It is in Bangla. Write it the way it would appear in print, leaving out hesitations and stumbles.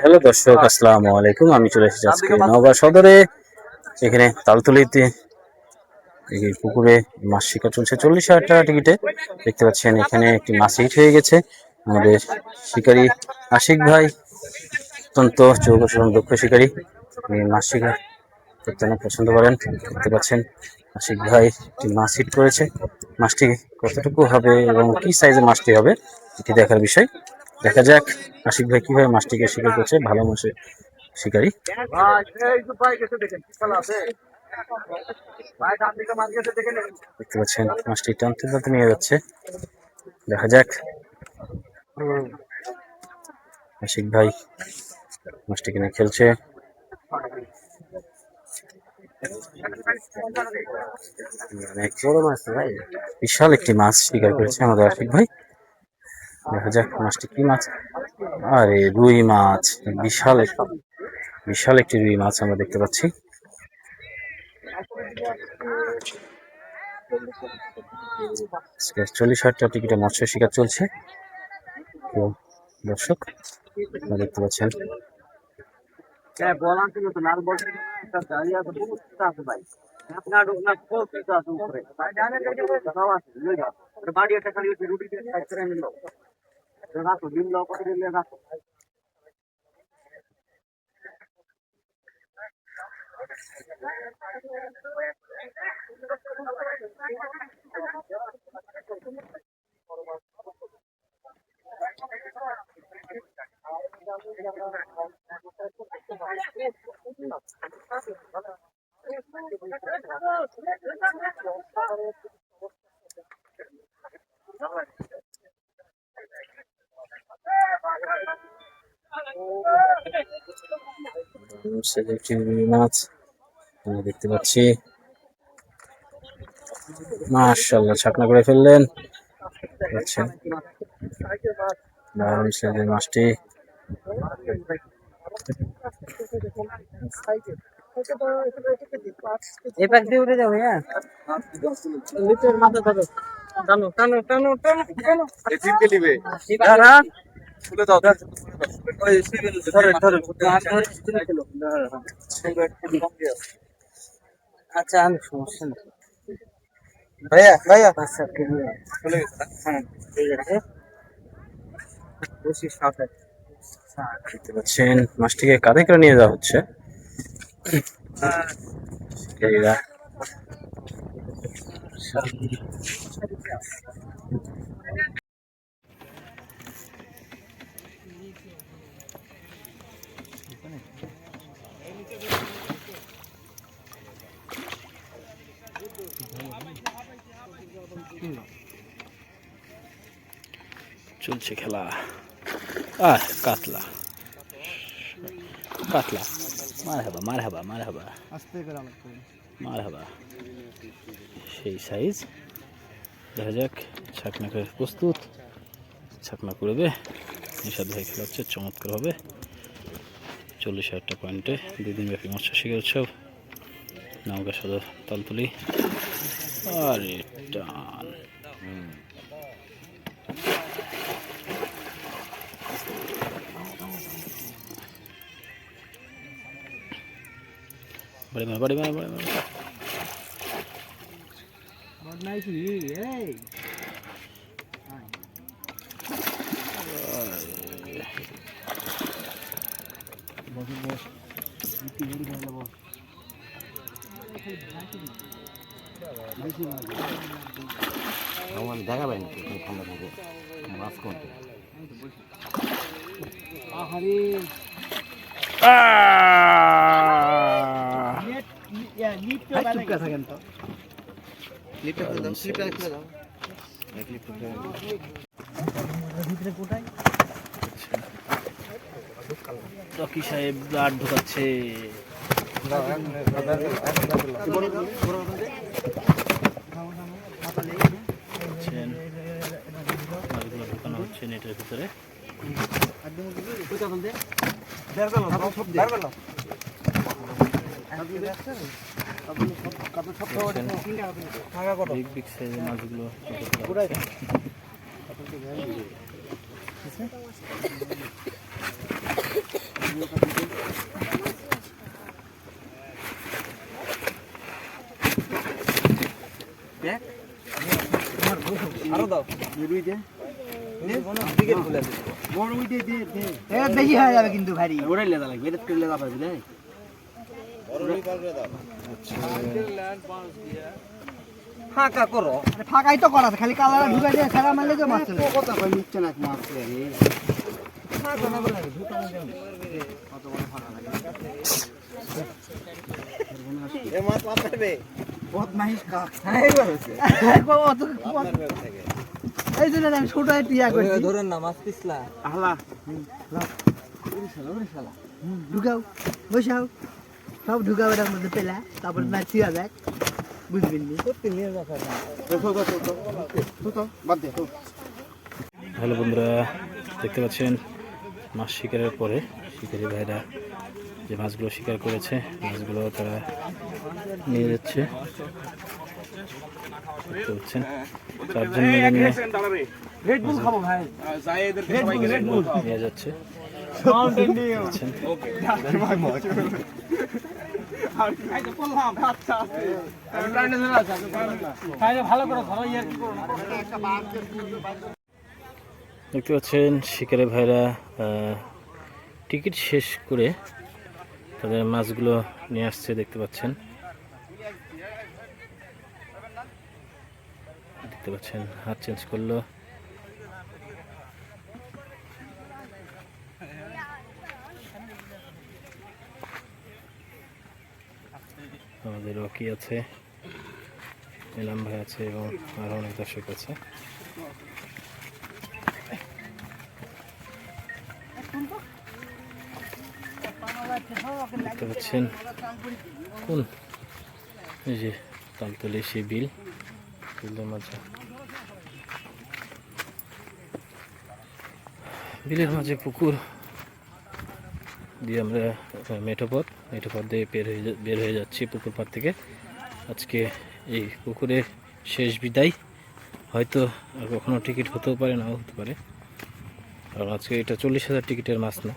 হ্যালো দর্শক, আসসালামু আলাইকুম। আমি চলে এসেছি আজকে নওগাঁ সদরে। এখানে তালতলিতে এই পুকুরে মাছ শিকার চলছে 40,000 টাকা টিকিটে। দেখতে পাচ্ছেন এখানে একটি মাছ হিট হয়ে গেছে। আমাদের শিকারী আশিক ভাই অত্যন্ত চৌকস এবং দক্ষ শিকারী, মাছ শিকার করতে অনেক পছন্দ করেন। দেখতে পাচ্ছেন আশিক ভাই একটি মাছ হিট করেছে। মাছটি কতটুকু হবে এবং কি সাইজের মাছটি হবে এটি দেখার বিষয়। দেখা যাক আশিক ভাই কিভাবে মাছটিকে শিকার করছে। ভালো মাছের শিকারী। দেখতে পাচ্ছেন মাছটি টানতে টানতে নিয়ে যাচ্ছে। দেখা যাক আশিক ভাই মাছটিকে নিয়ে খেলছে। অনেক বড় মাছ ভাই, বিশাল একটি মাছ শিকার করেছে আমাদের আশিক ভাই। দেখা যাক মাছটি কি মাছ। আরে রুই মাছ, বিশাল একটি রুই মাছ আমরা দেখতে পাচ্ছি। 40,000 টাকা টিকিটে মৎস্য শিকার চলছে। দর্শক দেখতে পাচ্ছেন মাছ আমরা দেখতে পাচ্ছি। মাশাআল্লাহ, ছাকনা করে ফেললেন। দারুণ সাইজের মাছটি। আচ্ছা, আমি সমস্যা নেই ভাইয়া ভাইয়া আচ্ছা চলে গেছে। হ্যাঁ ঠিক আছে। দেখতে পাচ্ছেন মাছটিকে কাঁধে করে নিয়ে যাওয়া হচ্ছে। চলছে খেলা। কাতলা কাতলা, মারহাবা মারহাবা মারহাবা মারহাবা, সেই সাইজ। দেখা যাক ছাকনা করে প্রস্তুত। ছাকনা করবে নিশাদ ভাই, খেলা হচ্ছে চমৎকার হবে। 40,000 টাকা পয়েন্টে 2 দিন ব্যাপী মৎস্য শিকার উৎসব, নওগাঁ সদর তালতলি। আরে টান, বাড়ি মার বাড়ি মার বাড়ি মার। আমার দেখা পাইনি ঠান্ডা থাকে মাছ কোনটা রকি সাহেব ব্লাড ঢুকাচ্ছে। ঢুকানো হচ্ছে নেটের ভিতরে। বিগ বিগ সাইজের মাছগুলো আরো দাও রুই দে বড় রুই দে দে দে বেশি হয়ে যাবে কিন্তু ভারী ওরাই লেদা লাগবে এটা করে লেদা পাবে দেখ বড় রুই পাবে দাও ফাঁকা করো ফাঁকাই তো করা খালি কালারে ঢুকাই দিয়ে ছাড়া মারলে তো মাছ চলে কত কই নিচ্ছে না মাছ রে ফাঁকা না বলে ঢুকানো দেন কত বড় ফাঁকা লাগে এ মাছ পাবে বহুত মাইস কা হ্যাঁ হইছে একবার অত এই জন্য আমি ছোট টিয়া করছি ধরেন না মাছ পিছলা আহলা শালা ঢুকাও বসাও সব ঢুকাও এর মধ্যে পেলা তারপর মাছ ছিয়া দেখ বুঝবেন নি করতে নিয়ে যাবে তো বাদ দে তো। হ্যালো বন্ধুরা, দেখতে পাচ্ছেন মাছ শিকারের পরে শিকারী ভাইরা যে মাছগুলো শিকার করেছে মাছগুলো তারা নিয়ে যাচ্ছে। দেখতে পাচ্ছেন চারজন মিলে নিয়ে নিয়ে যাচ্ছে। দেখতে পাচ্ছেন শিকারী ভাইরা টিকিট শেষ করে তাদের মাছগুলো নিয়ে আসছে। দেখতে পাচ্ছেন হাত চেঞ্জ করলো। আমাদের রকি আছে, নিলাম ভাই আছে এবং আরো অনেক দর্শক আছে। দেখতে পাচ্ছেন কোন এই যে তালতলি সেই বিলের মাঝে পুকুর দিয়ে আমরা মেঠো পথ দিয়ে বের হয়ে যাচ্ছি পুকুর পাড় থেকে। আজকে এই পুকুরে শেষ বিদায়, হয়তো আর কখনো টিকিট হতেও পারে নাও হতে পারে, কারণ আজকে এটা 40,000 টিকিটের মাছ না।